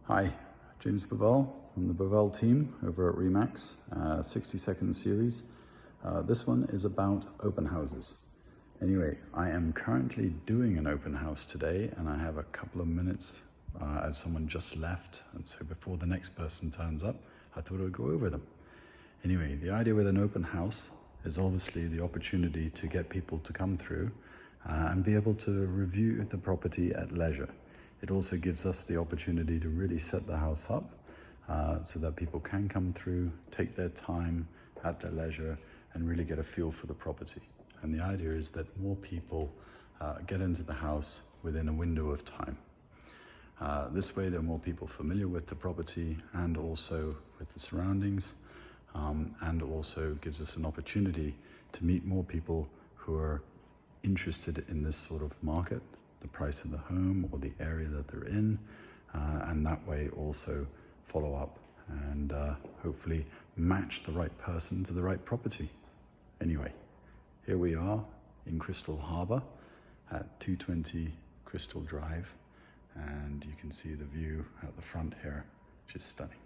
Hi, James Bovell from the Bovell team over at REMAX, 60-second series. This one is about open houses. Anyway, I am currently doing an open house today and I have a couple of minutes as someone just left, and so before the next person turns up, I thought I would go over them. Anyway, the idea with an open house is obviously the opportunity to get people to come through and be able to review the property at leisure. It also gives us the opportunity to really set the house up so that people can come through, take their time at their leisure and really get a feel for the property. And the idea is that more people get into the house within a window of time. This way there are more people familiar with the property and also with the surroundings, and also gives us an opportunity to meet more people who are interested in this sort of market, the price of the home or the area that they're in, and that way also follow up and hopefully match the right person to the right property. Anyway, here we are in Crystal Harbour at 220 Crystal Drive, and you can see the view out the front here, which is stunning.